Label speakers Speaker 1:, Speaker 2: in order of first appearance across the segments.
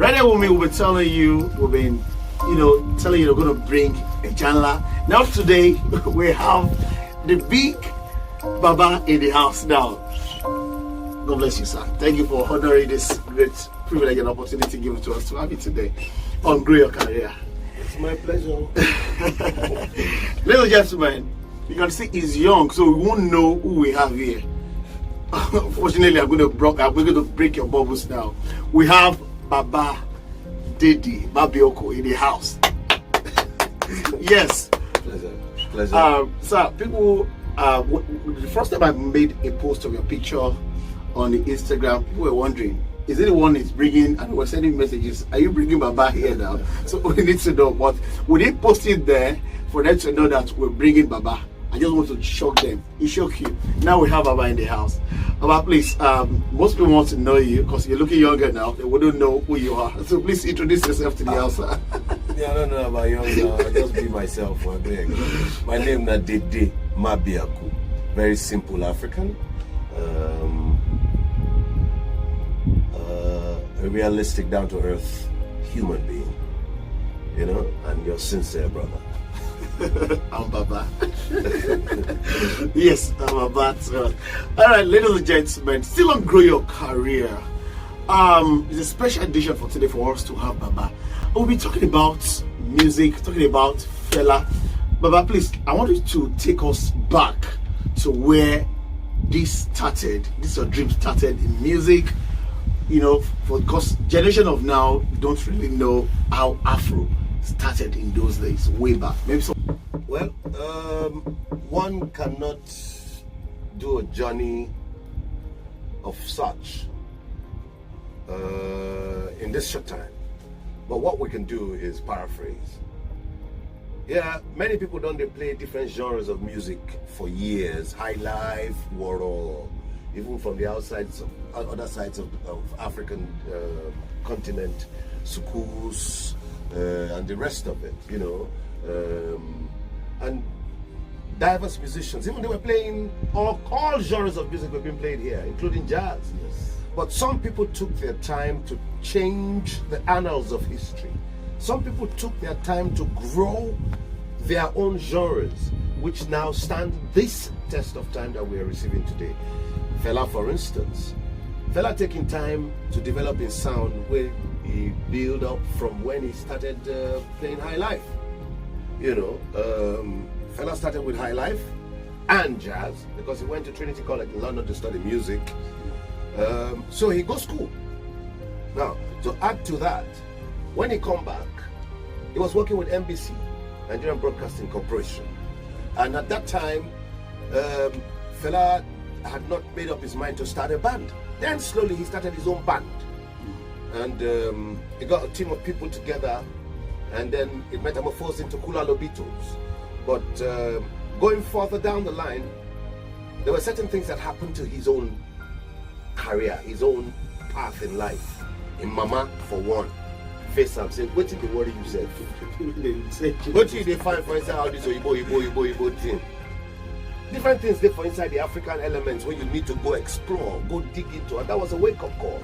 Speaker 1: Right now with me, we'll be telling you, telling you they're going to bring a channel. Now today, we have the big Baba in the house now. God bless you, sir. Thank you for honoring this great privilege and opportunity given to us to have you today on Grow Your Career.
Speaker 2: It's my pleasure.
Speaker 1: Ladies and gentlemen, you can see he's young, so we won't know who we have here. Unfortunately, I'm going to break your bubbles now. We have Baba Dede Mabiaku in the house. Yes.
Speaker 2: Pleasure.
Speaker 1: Sir, people, the first time I made a post of your picture on the Instagram, people were wondering, is it the one is bringing, and we were sending messages, are you bringing Baba here now? So we need to know, but we didn't post it there for them to know that we're bringing Baba. I just want to shock them. It shocked you. Now we have Baba in the house. Baba, please, most people want to know you because you're looking younger now. They wouldn't know who you are. So please introduce yourself to the house.
Speaker 2: Yeah, I don't know about young now. I'll just be myself. I beg. My name is Dede Mabiaku. Very simple African. A realistic, down-to-earth human being. You know, and your sincere brother.
Speaker 1: I'm Baba. Yes, I'm Baba. All right, ladies and gentlemen, still on Grow Your Career. It's a special edition for today for us to have Baba. We'll be talking about music, talking about Fela. Baba, please, I want you to take us back to where this started. This your dream started in music. You know, because generation of now don't really know how Afro started in those days, way back. Maybe so.
Speaker 2: Well, one cannot do a journey of such in this short time. But what we can do is paraphrase. Yeah, many people don't they play different genres of music for years. High life, world, even from the other sides of African continent, sukus, and the rest of it, you know, and diverse musicians. Even they were playing all genres of music were being played here, including jazz.
Speaker 1: Yes.
Speaker 2: But some people took their time to change the annals of history. Some people took their time to grow their own genres, which now stand this test of time that we are receiving today. Fela, for instance. Fela taking time to develop his sound where he built up from when he started playing high life. You know, Fela started with high life and jazz because he went to Trinity College in London to study music. So he goes school. Now, to add to that, when he come back, he was working with NBC, Nigerian Broadcasting Corporation. And at that time, Fela had not made up his mind to start a band. Then slowly he started his own band. And he got a team of people together, and then it metamorphosed into Kula Lobitos. But going further down the line, there were certain things that happened to his own career, his own path in life. In Mama, for one, face up, say, what did the worry you said? What did they find for inside all this Igbo thing? Different things there for inside the African elements when you need to go explore, go dig into, and that was a wake-up call.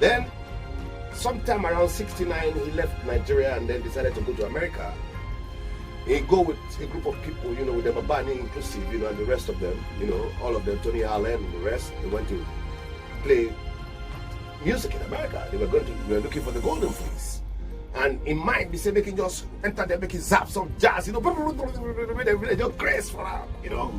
Speaker 2: Then, sometime around 69, he left Nigeria and then decided to go to America. He go with a group of people, you know, with the Babani inclusive, you know, and the rest of them, you know, all of them, Tony Allen and the rest, they went to play music in America. They were looking for the golden fleece. And in mind, they said they can just enter there, make it zap some jazz, you know, they just grace for that, you know.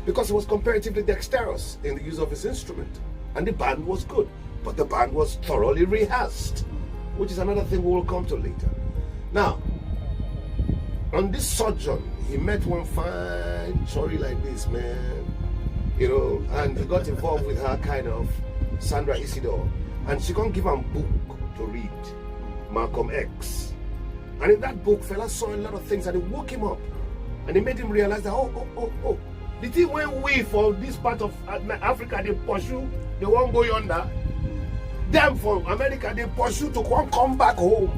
Speaker 2: Because he was comparatively dexterous in the use of his instrument. And the band was good, but the band was thoroughly rehearsed, which is another thing we will come to later. Now, on this sojourn, he met one fine chori like this, man, you know, and he got involved with her kind of, Sandra Isidore, and she can't give him a book to read, Malcolm X. And in that book, Fela saw a lot of things and it woke him up. And it made him realize that, oh. The thing when we for this part of Africa, they pursue, they won't go yonder. Them from America, they pursue to come back home.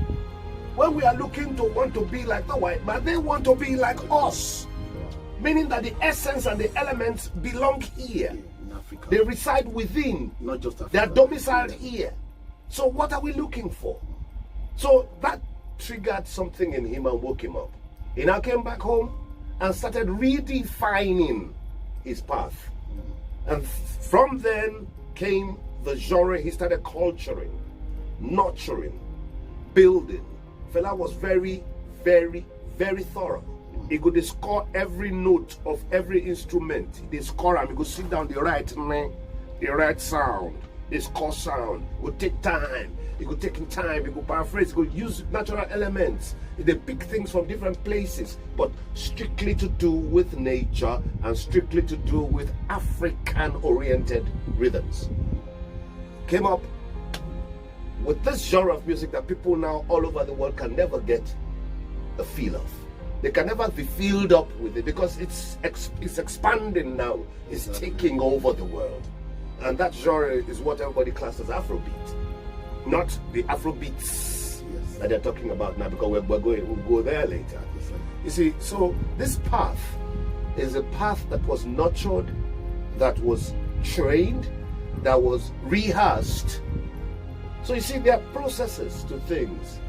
Speaker 2: When we are looking to want to be like the white man, they want to be like us. Meaning that the essence and the elements belong here. They reside within.
Speaker 1: Not just Africa.
Speaker 2: They are domiciled here. So what are we looking for? So that triggered something in him and woke him up. He now came back home and started redefining his path. And from then came the genre he started culturing, nurturing, building. Fela was very, very, very thorough. He could score every note of every instrument. He score and he could sit down the right sound, the score sound. It would take time. He could take time, he could paraphrase, he could use natural elements. They pick things from different places, but strictly to do with nature and strictly to do with African-oriented rhythms. Came up with this genre of music that people now all over the world can never get a feel of. They can never be filled up with it because it's expanding now. It's taking over the world. And that genre is what everybody classes as Afrobeat. Not the Afrobeats that they're talking about now, because we'll go there later. You see, so this path is a path that was nurtured, that was trained, that was rehearsed. So you see, there are processes to things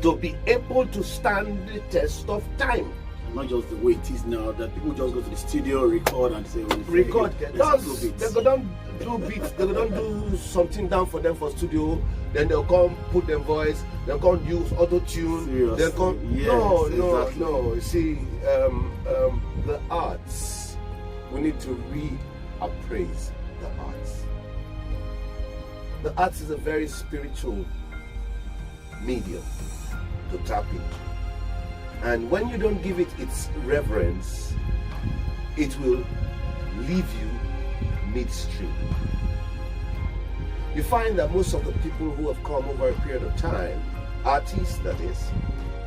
Speaker 2: to be able to stand the test of time.
Speaker 1: Not just the way it is now, that people just go to the studio, record and say,
Speaker 2: record. They go down do beats, they go down do something down for them for studio, then they'll come put their voice, they'll come use auto-tune, they'll come.
Speaker 1: Yes,
Speaker 2: no. You see, the arts, we need to reappraise the arts. The arts is a very spiritual medium to tap into. And when you don't give it its reverence, it will leave you midstream. You find that most of the people who have come over a period of time, artists that is,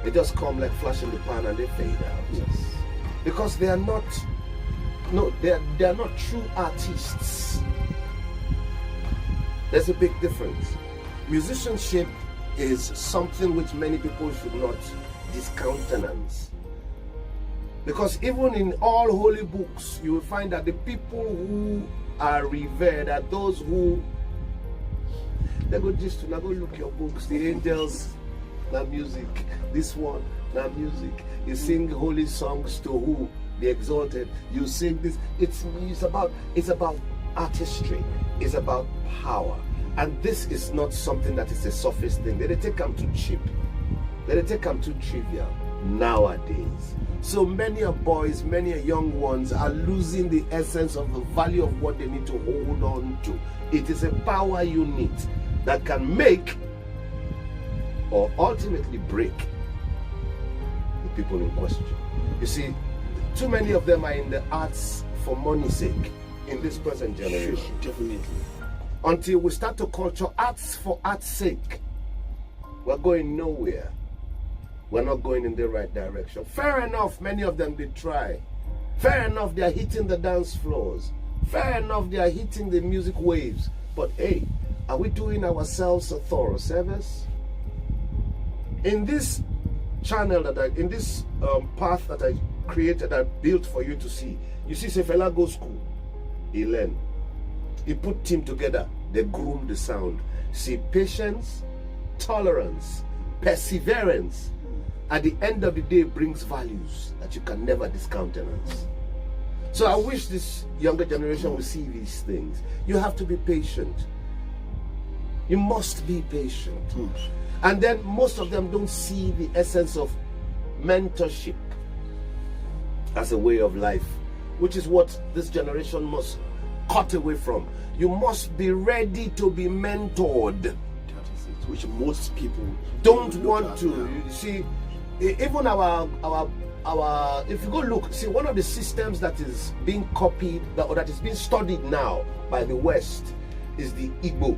Speaker 2: they just come like flash in the pan and they fade out.
Speaker 1: Yes.
Speaker 2: Because they are not, they are not true artists. There's a big difference. Musicianship is something which many people should not discountenance, because even in all holy books you will find that the people who are revered are those who they go just to now go look your books. The angels, now music. This one, now music. You sing holy songs to who? The exalted. You sing this. It's about artistry. It's about power. And this is not something that is a surface thing. They take them too cheap. They take them too trivial nowadays. So many boys, many young ones are losing the essence of the value of what they need to hold on to. It is a power unit that can make or ultimately break the people in question. You see, too many of them are in the arts for money's sake in this present generation.
Speaker 1: Sure, definitely.
Speaker 2: Until we start to culture arts for art's sake, we're going nowhere. We're not going in the right direction. Fair enough, many of them they try. Fair enough, they are hitting the dance floors. Fair enough, they are hitting the music waves. But hey, are we doing ourselves a thorough service? In this channel in this path that I created, I built for you to see. You see, say Fela go school, he learn. He put team together, they groom the sound. See, patience, tolerance, perseverance, at the end of the day brings values that you can never discountenance. So I wish this younger generation will see these things. You have to be patient. You must be patient. And then most of them don't see the essence of mentorship as a way of life, which is what this generation must cut away from. You must be ready to be mentored.
Speaker 1: That is it, which most people
Speaker 2: don't want to. You see, even our if you go look, see, one of the systems that is being copied or that is being studied now by the West is the Igbo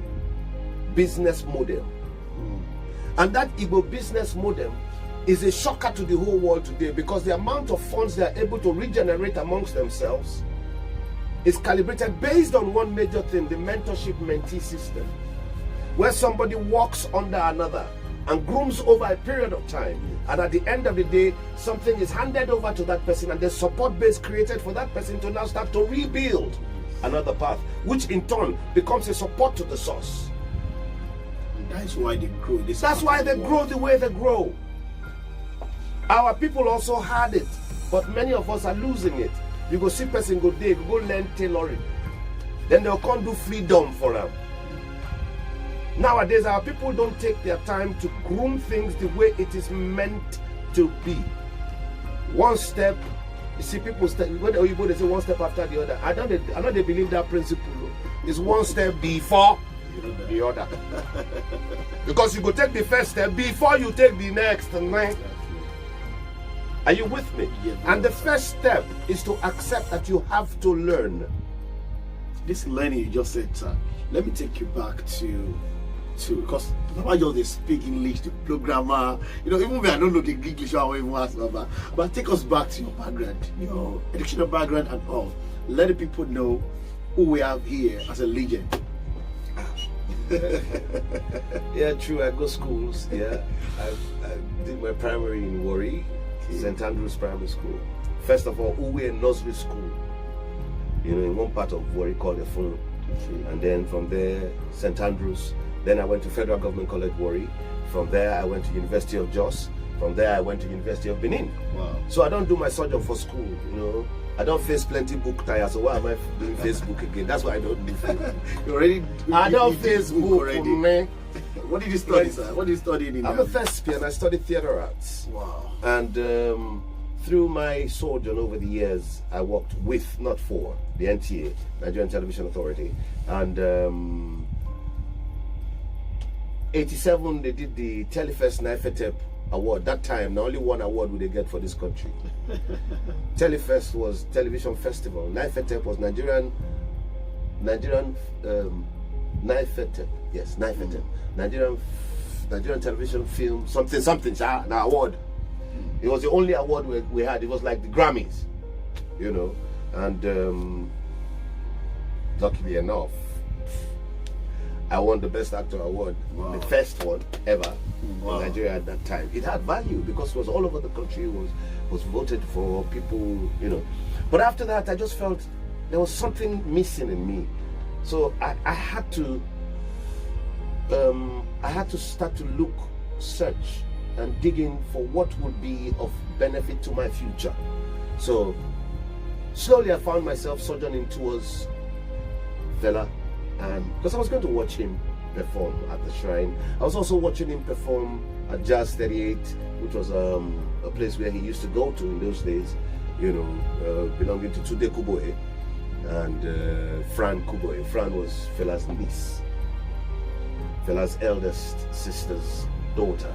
Speaker 2: business model. And that Igbo business model is a shocker to the whole world today, because the amount of funds they are able to regenerate amongst themselves is calibrated based on one major thing, the mentorship-mentee system, where somebody walks under another and grooms over a period of time, and at the end of the day something is handed over to that person, and the support base created for that person to now start to rebuild another path, which in turn becomes a support to the source.
Speaker 1: That's why they grow.
Speaker 2: That's why they grow the way they grow. Our people also had it, but many of us are losing it. You go see person go there, go learn tailoring. Then they'll come do freedom for them. Nowadays, our people don't take their time to groom things the way it is meant to be. One step, you see people, when they say one step after the other, I know they believe that principle is one step before the other. Because you go take the first step before you take the next. Are you with me?
Speaker 1: Yeah,
Speaker 2: and the first step is to accept that you have to learn.
Speaker 1: This learning you just said, sir, let me take you back to because Baba just they speak English, the programmer, even me, I don't know the English I even ask Baba. But take us back to your background, your educational background and all. Let the people know who we have here as a legend.
Speaker 2: Yeah, true. I go schools. Yeah, I did my primary in Warri, St. Andrew's Primary School. First of all, Uwe Nursery School. In one part of Warri called the Fun. And then from there, St. Andrew's. Then I went to Federal Government College Warri. From there, I went to University of Jos. From there, I went to University of Benin.
Speaker 1: Wow.
Speaker 2: So I don't do my sojourn for school. I don't face plenty book tires. So why am I doing Facebook again? That's why I don't do Facebook. I don't Facebook already. Man.
Speaker 1: What did you study, sir? What did you study in?
Speaker 2: I'm a thespian. I studied theater arts.
Speaker 1: Wow.
Speaker 2: And through my sojourn over the years, I worked with, not for, the NTA, Nigerian Television Authority. And 87, they did the Telefest Naifetep Award. That time, the only one award would they get for this country. Telefest was television festival. Naifetep was Nigerian Naifetep. Yes, Naifetep. Nigerian television film something. An award. It was the only award we had. It was like the Grammys, And luckily enough, I won the Best Actor Award,
Speaker 1: wow.
Speaker 2: The first one ever
Speaker 1: wow.
Speaker 2: in Nigeria at that time. It had value because it was all over the country. It was voted for people, But after that, I just felt there was something missing in me. So I had to start to search and dig in for what would be of benefit to my future. So slowly I found myself sojourning towards Fela. And because I was going to watch him perform at the shrine. I was also watching him perform at Jazz 38, which was a place where he used to go to in those days, belonging to Tunde Kuboe and Fran Kuboe. Fran was Fela's niece, Fela's eldest sister's daughter.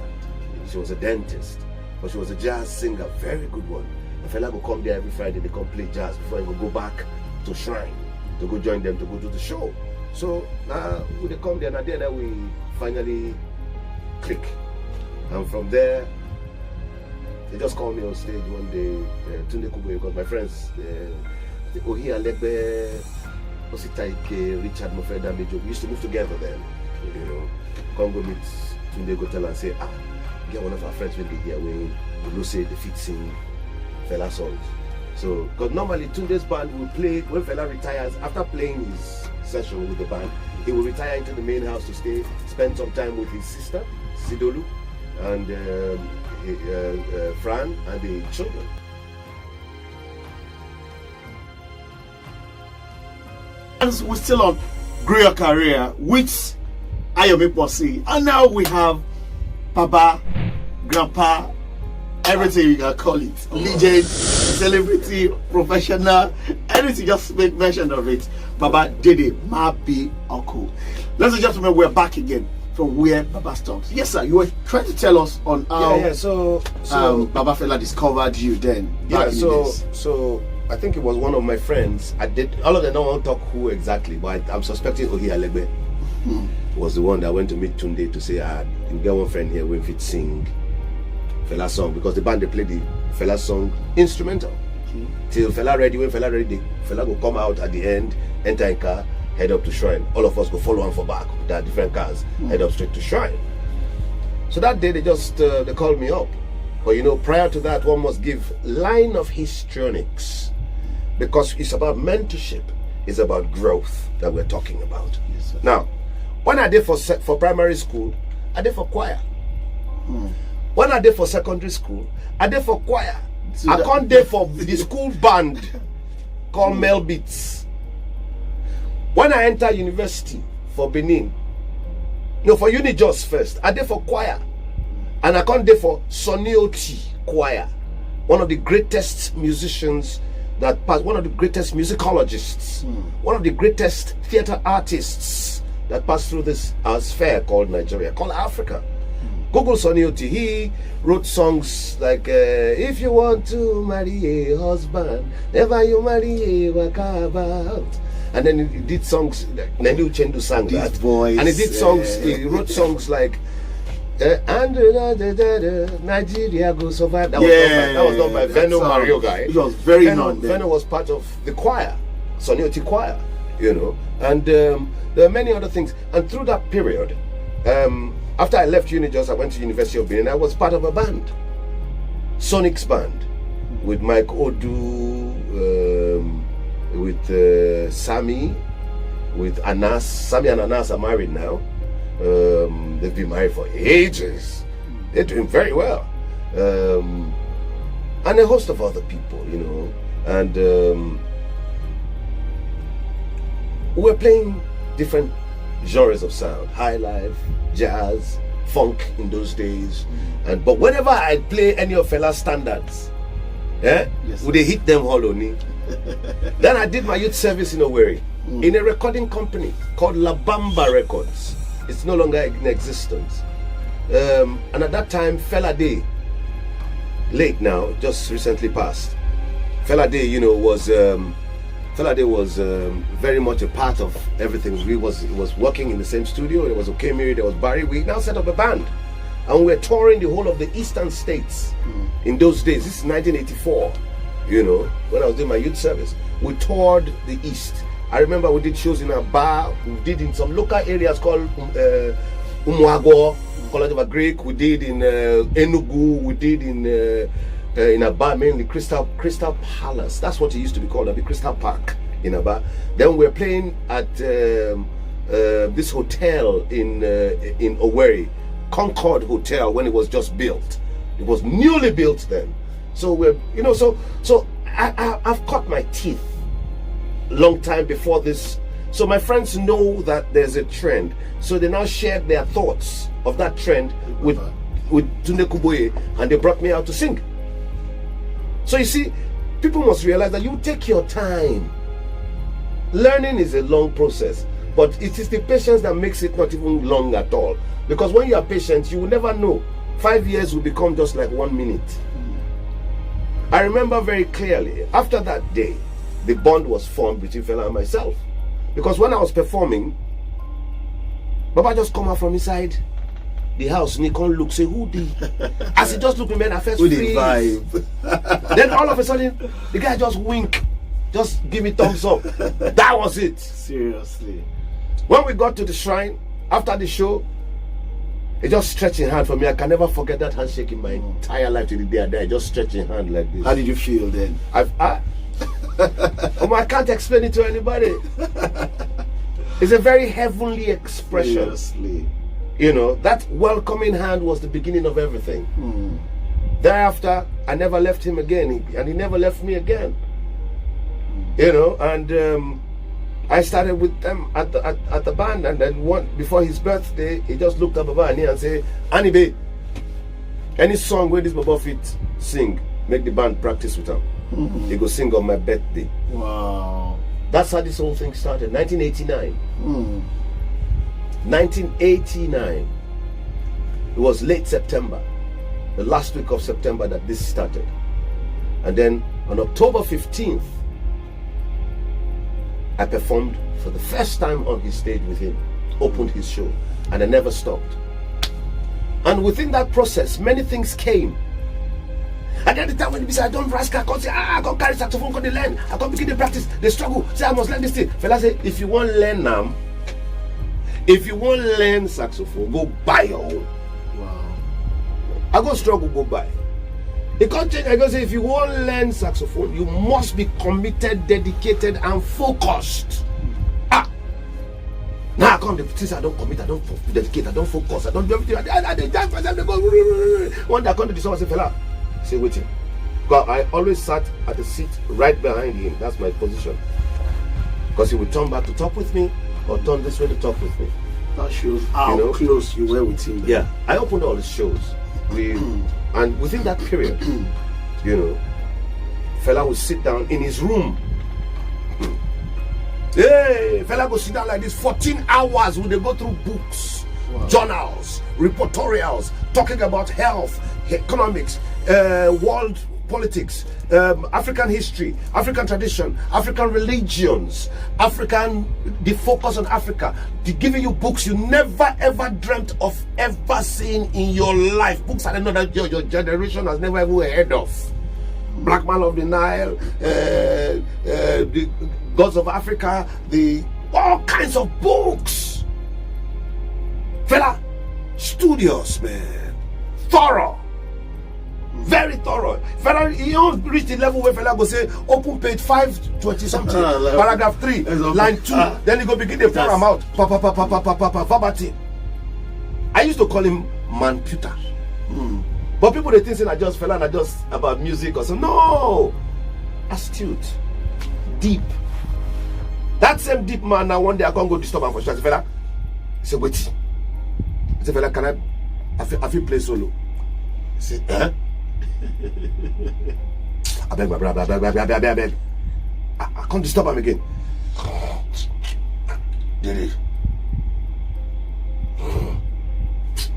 Speaker 2: She was a dentist, but she was a jazz singer, very good one. And Fela would come there every Friday, they come play jazz before he would go back to shrine to go join them to go to the show. So now we come there, and then we finally click. And from there, they just called me on stage one day, Tunde Kuboe, because my friends, Ohi Alebe, Ositaike, Richard Mofeda Mejo, we used to move together then. Come go meet Tunde, go tell and say, get one of our friends will be here, we will say the fit sing Fela songs. So, because normally Tunde's band will play, when Fela retires, after playing his session with the band, he will retire into the main house to spend some time with his sister, Sidolu, and Fran, and the children.
Speaker 1: We're still on Grow Your Career with Ayomiposi, and now we have Papa, Grandpa, everything you can call it, legend, celebrity, professional, anything, just make mention of it. Baba Dede Mabiaku. Ladies and gentlemen, we're back again from where Baba stops. Yes, sir, you were trying to tell us on how
Speaker 2: so
Speaker 1: Baba Fela discovered you then.
Speaker 2: So I think it was one of my friends. All of them don't want to talk who exactly, but I'm suspecting Ohi Alebe was the one that went to meet Tunde to say, you get one friend here when fit sing Fela song, because the band they play the Fela song instrumental till Fela ready. When Fela ready, Fela go come out at the end, enter a car, head up to shrine. All of us go follow on for back with their different cars, head up straight to shrine. So that day they called me up. But prior to that, one must give line of histrionics, because it's about mentorship, it's about growth that we're talking about.
Speaker 1: Yes, sir.
Speaker 2: Now, when I did for primary school, I did for choir. When I did for secondary school, I did for choir.
Speaker 1: So
Speaker 2: I can't did for the school band called Mel Beats. When I entered university for Benin, no, for Unijos first, I did for choir. And I can't did for Sonny Oti choir. One of the greatest musicians that passed, one of the greatest musicologists, one of the greatest theater artists that passed through this sphere called Nigeria, called Africa. Google Sonny Oti. He wrote songs like if you want to marry a husband, never you marry a wakabout. And then he did songs like Nenu Chendu sang that.
Speaker 1: Voice,
Speaker 2: and he did songs, he wrote songs like Nigeria go survive. That was done by Veno Mario guy.
Speaker 1: It was very known.
Speaker 2: Veno was part of the choir, Sonny Oti choir, you know. And there are many other things. And through that period, after I left Unijos, I went to University of Benin. I was part of a band, Sonic's band, with Mike Odu, with Sammy, with Anas. Sammy and Anas are married now. They've been married for ages. They're doing very well. And a host of other people, you know. And we're playing different genres of sound, high life, jazz, funk in those days. But whenever I play any of Fela's standards, would they hit them hollow knee? Then I did my youth service in Owerri, in a recording company called La Bamba Records. It's no longer in existence. And at that time, Fela Day, late now, just recently passed. Fela Day, you know, was Fela Day was very much a part of everything. He was working in the same studio. There was Okemiri, there was Barry. We now set up a band, and we were touring the whole of the eastern states in those days. This is 1984, you know, when I was doing my youth service. We toured the east. I remember we did shows in Aba. We did in some local areas called Umuagwo, College of Agric. We did in Enugu. We did in Aba, mainly Crystal Palace. That's what it used to be called, the Crystal Park in Aba. Then we're playing at this hotel in Owerri, Concord Hotel, when it was just built. It was newly built then. So we're, you know, so I've cut my teeth long time before this. So my friends know that there's a trend. So they now shared their thoughts of that trend with Tunde Kuboye, and they brought me out to sing. So you see, people must realize that you take your time. Learning is a long process, but it is the patience that makes it not even long at all. Because when you are patient, you will never know. 5 years will become just like 1 minute. I remember very clearly, after that day, the bond was formed between Fela and myself. Because when I was performing, Baba just come out from inside the house and he can't look, say, who did? As he just looked at me, I first freeze.
Speaker 1: Vibe.
Speaker 2: Then all of a sudden, the guy just wink, just give me thumbs up. That was it.
Speaker 1: Seriously.
Speaker 2: When we got to the shrine, after the show, he just stretching hand for me. I can never forget that handshake in my entire life till the day I die. Just stretching hand like this.
Speaker 1: How did you feel then?
Speaker 2: I can't explain it to anybody. It's a very heavenly expression.
Speaker 1: Seriously.
Speaker 2: You know, that welcoming hand was the beginning of everything. Thereafter, I never left him again, and he never left me again. You know, and I started with them at the band, and then before his birthday, he just looked at Baba and said, Anibe, any song where this Baba fit sing, make the band practice with him. He go sing on my birthday.
Speaker 1: Wow.
Speaker 2: That's how this whole thing started. 1989. 1989. It was late September, the last week of September, that this started. And then on October 15th, I performed for the first time on his stage with him, opened his show, and I never stopped. And within that process, many things came. And at the time when he said, I don't rascal, I can't say, I can't carry saxophone, I can't learn, I can't begin the practice, they struggle, say I must learn this thing. Fela say, if you want to learn now, if you want to learn saxophone, go buy your own.
Speaker 1: Wow.
Speaker 2: I go struggle, go buy. The content, I go say, if you want to learn saxophone, you must be committed, dedicated, and focused. Now I come, since I don't commit, I don't dedicate, I don't focus, I don't do everything. They just myself, they go. One day I come to the song, I say, Fela, say, wait here. Because I always sat at the seat right behind him. That's my position. Because he would turn back to talk with me, or turn this way to talk with me.
Speaker 1: That shows how close you were with him.
Speaker 2: Yeah, I opened all his shows. And within that period, Fela would sit down in his room. Hey, Fela go sit down like this 14 hours. Would they go through books, journals, reportorials, talking about health, economics, world politics, African history, African tradition, African religions, the focus on Africa, giving you books you never ever dreamt of ever seeing in your life. Books I don't know that your generation has never ever heard of. Black Man of the Nile, the Gods of Africa, all kinds of books. Fela, studious, man, thorough. Very thorough. Fela, he don't reach the level where Fela go say, open page 520 something, paragraph 3, line 2. Then he go begin to pour him out. Verbatim. I used to call him man-puter. But people they think I just Fela and I just about music or something. No! Astute. Deep. That same deep man now one day I can't go disturb him for sure. I say, Fela. He said, wait. I said, Fela, can I feel play solo? He said, eh? I beg, I beg. I can't disturb him again. Dede.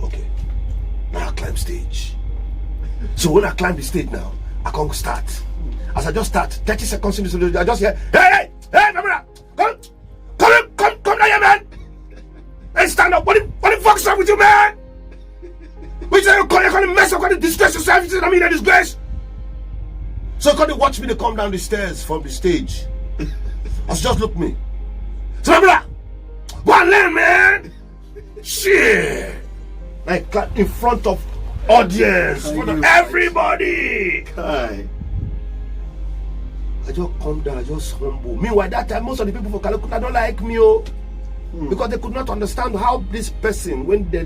Speaker 2: Okay. Now I climb stage. So when I climb the stage now, I can't start. As I just start, 30 seconds into the studio, I just hear, hey, my brother, come down here, man. Hey, stand up. What the fuck's wrong with you, man? Which are you calling mess up, calling disgrace yourself? You see what I mean, a disgrace? So they watch me, they come down the stairs from the stage. I just look me. So my brother, go and learn, man. Shit. Like in front of audience, in front of everybody.
Speaker 1: Kai.
Speaker 2: I just come down, I just humble. Meanwhile, that time, most of the people for Calcutta don't like me, because they could not understand how this person, when they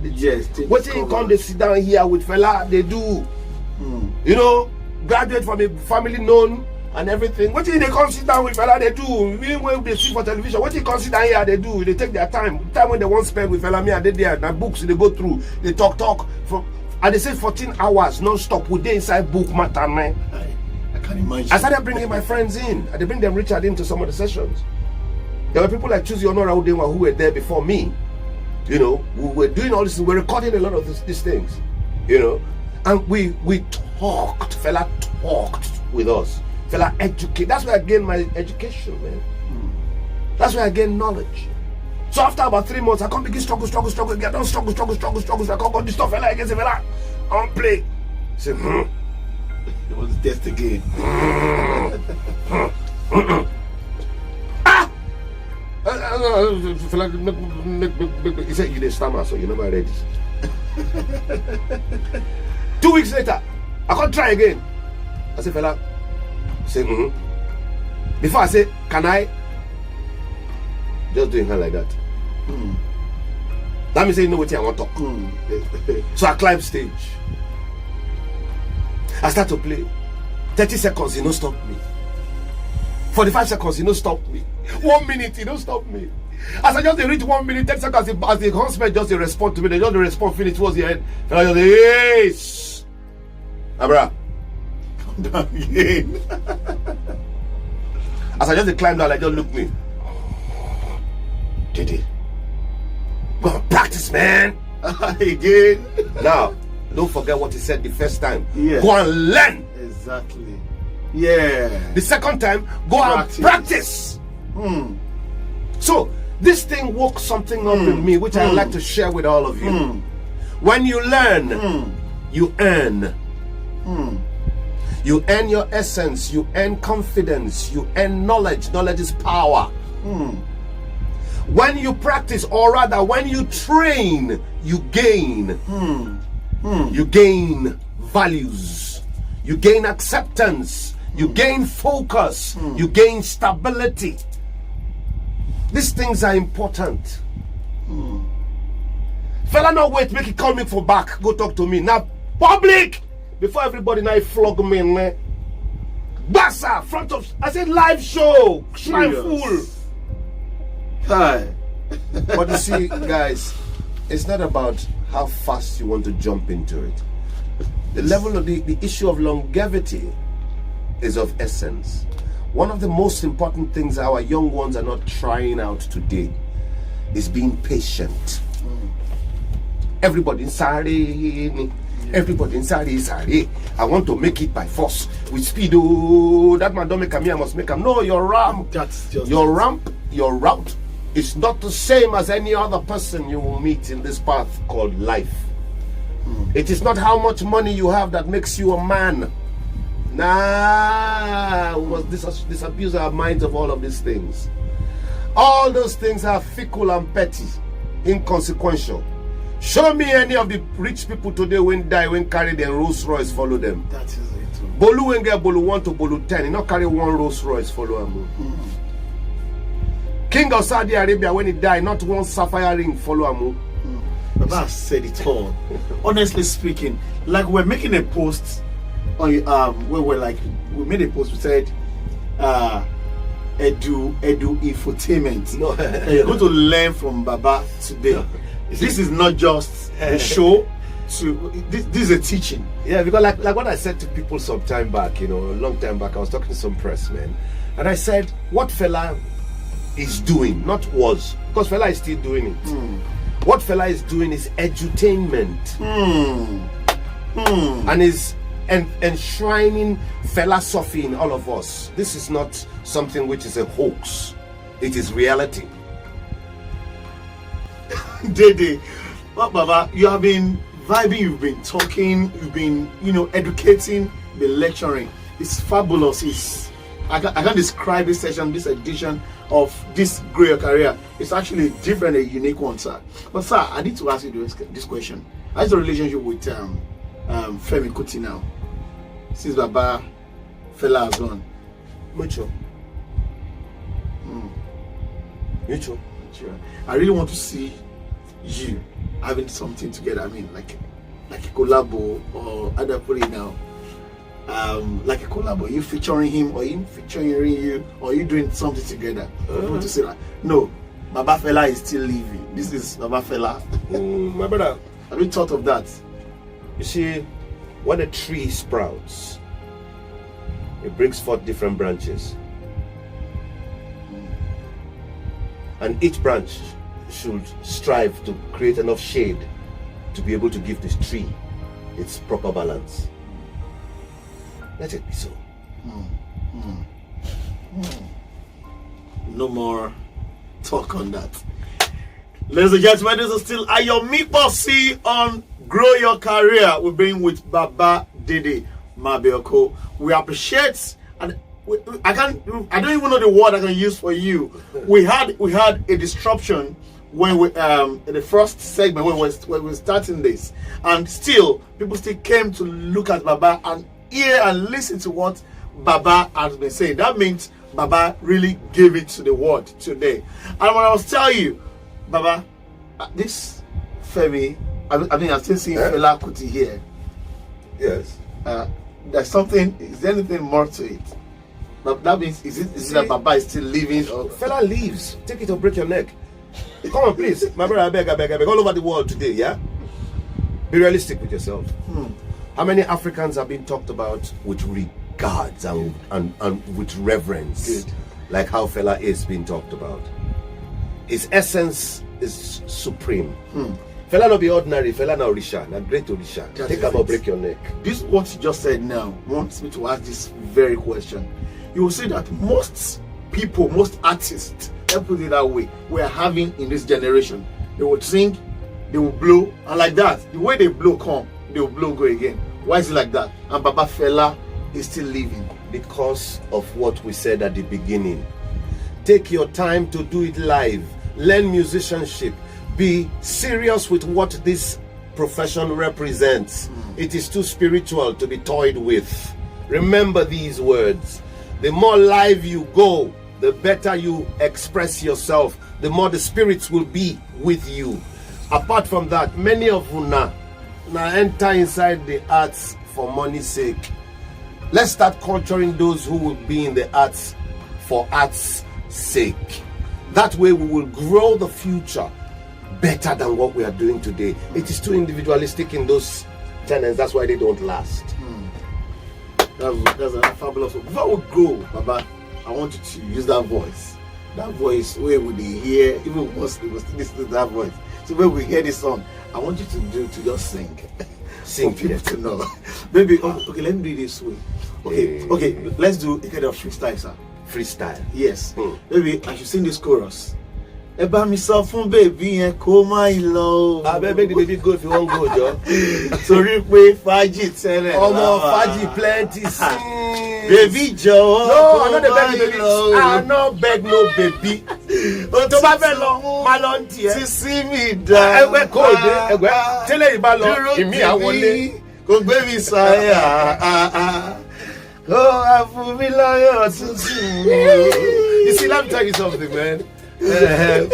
Speaker 2: what they come, they sit down here with Fela, they do, graduate from a family known and everything. What they come sit down with Fela, they do. Even when they see for television, what they come sit down here, they do. They take their time when they want to spend with Fela, me and they there. Now books they go through, they talk and they say 14 hours non-stop with they inside book matter, man.
Speaker 1: I can't imagine.
Speaker 2: I started bringing my friends in. I bring them Richard into some of the sessions. There were people like Choose Your Honor who were there before me. We were doing all this. We were recording a lot of these things. And we talked. Fela talked with us. Fela educate. That's where I gained my education, man. That's where I gained knowledge. So after about 3 months, I can't begin struggle. I don't struggle. I can't go this stuff. Fela against Fela. I don't play. I say,
Speaker 1: It was death again.
Speaker 2: He said you didn't stammer, so you never read it. 2 weeks later, I can't try again. I said, Fela, say, Before I say, can I? Just doing her like that. That means you know what I want to talk. So I climb stage. I start to play. 30 seconds, he don't stop me. 45 seconds, he don't stop me. 1 minute, he don't stop me. As I just reach 1 minute, 10 seconds, as the huntsman just respond to me, they just respond, finish towards the end. And I just say, yes! Abra,
Speaker 1: come down again.
Speaker 2: As I just climb down, I just look me. Dede, go and practice, man.
Speaker 1: Again.
Speaker 2: Now, don't forget what he said the first time.
Speaker 1: Yeah.
Speaker 2: Go and learn.
Speaker 1: Exactly. Yeah.
Speaker 2: The second time, go and practice. So this thing woke something up in me, which I'd like to share with all of you. When you learn, you earn. You earn your essence, you earn confidence, you earn knowledge. Knowledge is power. When you practice, or rather when you train, you gain. You gain values, you gain acceptance, you gain focus, you gain stability. These things are important. Fella not wait, make it call me for back. Go talk to me. Now, public! Before everybody now flog me, man. Bassa, front of, I said live show. Shrine full.
Speaker 1: Hi.
Speaker 2: But you see, guys, it's not about how fast you want to jump into it. The level of the issue of longevity is of essence. One of the most important things our young ones are not trying out today is being patient. Everybody inside, everybody inside. I want to make it by force with speed. Oh, that man don't make me, I must make him. No, your ramp,
Speaker 1: That's just
Speaker 2: your ramp, your route is not the same as any other person you will meet in this path called life. It is not how much money you have that makes you a man. Nah, we must disabuse our minds of all of these things. All those things are fickle and petty, inconsequential. Show me any of the rich people today when die, when carry their Rolls Royce, follow them.
Speaker 1: That is it.
Speaker 2: Bolu when get Bolu 1 to Bolu 10, he not carry one Rolls Royce, follow him. King of Saudi Arabia, when he die, not one sapphire ring, follow him.
Speaker 1: Baba said it all. Honestly speaking, like we're making a post on where we made a post, we said edu infotainment.
Speaker 2: No.
Speaker 1: You're going to learn from Baba today. This is not just a show. This is a teaching.
Speaker 2: Yeah, because like what I said to people some time back, a long time back, I was talking to some press men, and I said what Fela is doing, not was, because Fela is still doing it. What Fela is doing is edutainment, and is enshrining philosophy in all of us. This is not something which is a hoax; it is reality.
Speaker 1: Dede, well, Baba, you have been vibing, you've been talking, you've been, educating, been lecturing. It's fabulous. I can't describe this session, this edition of this Grow Your Career. It's actually different, a unique one, sir. But sir, I need to ask you this question. How's the relationship with Fela Kuti now? Since Baba Fela has gone.
Speaker 2: Mutual. Mutual.
Speaker 1: I really want to see you having something together. I mean, like a collabo, or other put it now. Like a collabo, you featuring him, or him featuring you, or you doing something together. I want to say that. No, Baba Fela is still living. This is Baba Fela.
Speaker 2: My brother,
Speaker 1: have you thought of that?
Speaker 2: You see, when a tree sprouts, it brings forth different branches. And each branch should strive to create enough shade to be able to give this tree its proper balance. Let it be so.
Speaker 1: No more talk on that. Ladies and gentlemen, this is still Ayomiposi on Grow Your Career. We're being with Baba Dede Mabiaku. We appreciate, and I don't even know the word I can use for you. We had a disruption when we in the first segment when we were starting this, and still people still came to look at Baba and hear and listen to what Baba has been saying. That means Baba really gave it to the world today. And when I was telling you, Baba, this Femi, I mean, I'm still seeing Fela Kuti here.
Speaker 2: Yes.
Speaker 1: There's something. Is there anything more to it? But that means is it that Baba is still living? Or
Speaker 2: Fela leaves. Take it or break your neck. Come on, please, my brother. I beg. All over the world today, yeah. Be realistic with yourself. How many Africans have been talked about with regards and with reverence?
Speaker 1: Good.
Speaker 2: Like how Fela is being talked about. His essence is supreme. Fela no be ordinary. Fela na Orisa, na great Orisa. Take him or break your neck.
Speaker 1: This what you just said now wants me to ask this very question. You will see that most people, most artists, let's put it that way, we are having in this generation. They will sing, they will blow, and like that, the way they blow come, they will blow go again. Why is it like that? And Baba Fela is still living.
Speaker 2: Because of what we said at the beginning. Take your time to do it live. Learn musicianship. Be serious with what this profession represents. It is too spiritual to be toyed with. Remember these words. The more live you go, the better you express yourself, the more the spirits will be with you. Apart from that, many of you now enter inside the arts for money's sake. Let's start culturing those who will be in the arts for arts' sake. That way we will grow the future better than what we are doing today. It is too individualistic in those tenants. That's why they don't last.
Speaker 1: That's a fabulous one. Before we go, Baba, I want you to use that voice. That voice where would they hear, even once they was listening to that voice. So when we hear this song, I want you to just sing.
Speaker 2: Sing
Speaker 1: for people to know. Maybe, okay, let me do it this way. Okay, let's do a kind of freestyle, sir.
Speaker 2: Freestyle.
Speaker 1: Yes. Maybe I should sing this chorus. Ẹ bá mi sọ fún baby yẹn kó má lọ.
Speaker 2: Baby, the baby go if you want go, Joe.
Speaker 1: Torí pé fàájì tẹ́lẹ̀.
Speaker 2: Ọmọ fàájì plenty sing.
Speaker 1: Baby jọ̀wọ́.
Speaker 2: No, I no dey beg baby. I no beg no baby. Tó bá fẹ́ lọ, má lọ ń tiẹ̀.
Speaker 1: Sísí mi dá.
Speaker 2: Ẹgbẹ́ kóòdù, ẹgbẹ́ tẹ́lẹ̀ yìí bá lọ, ìmí àwọlé.
Speaker 1: Kò gbé mi sáyà. Kó wá fún mi lọ́yọ̀ tuntun.
Speaker 2: You see, let me tell you something, man.
Speaker 1: Yeah.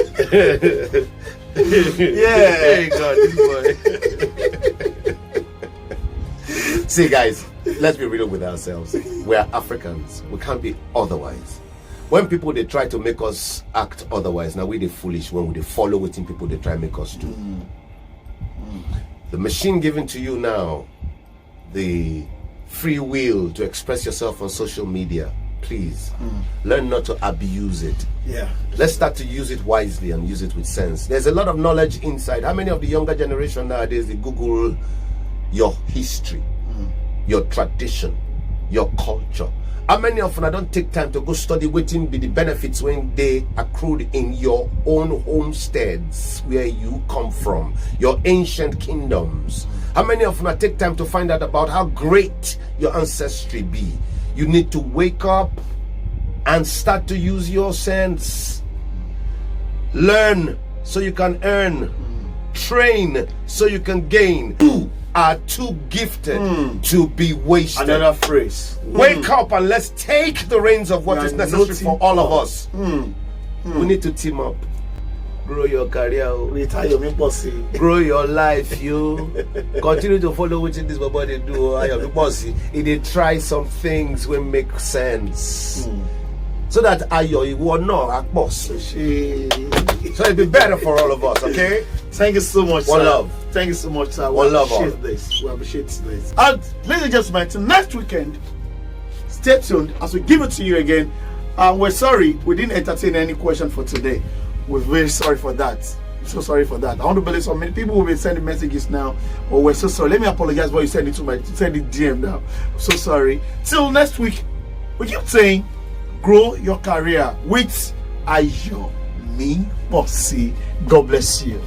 Speaker 2: Hey God, this boy. See, guys, let's be real with ourselves. We are Africans. We can't be otherwise. When people they try to make us act otherwise, now we they foolish when we they follow what people they try to make us do. The machine given to you now, the free will to express yourself on social media. Please learn not to abuse it.
Speaker 1: Yeah.
Speaker 2: Let's start to use it wisely and use it with sense. There's a lot of knowledge inside. How many of the younger generation nowadays they Google your history, your tradition, your culture? How many of them don't take time to go study waiting be the benefits when they accrued in your own homesteads where you come from, your ancient kingdoms? How many of them take time to find out about how great your ancestry be? You need to wake up and start to use your sense. Learn so you can earn. Train so you can gain. You are too gifted to be wasted.
Speaker 1: Another phrase.
Speaker 2: Wake up and let's take the reins of what is necessary for all of us. We need to team up. Grow your career.
Speaker 1: With Ayomiposi.
Speaker 2: Grow your life, you. Continue to follow what this body do. Ayomiposi. They try some things will make sense. So that Ayo will not boss. So it'll be better for all of us, okay?
Speaker 1: Thank you so much,
Speaker 2: One
Speaker 1: sir.
Speaker 2: love.
Speaker 1: Thank you so much, sir.
Speaker 2: One love.
Speaker 1: Appreciate this. We appreciate this. And ladies and gentlemen, till next weekend, stay tuned as we give it to you again. We're sorry we didn't entertain any question for today. We're very sorry for that. So sorry for that. I want to believe so many people will be sending messages now. Oh, we're so sorry. Let me apologize for you send it to my send it DM now. I'm so sorry. Till next week, we keep saying, grow your career with Ayomiposi. God bless you.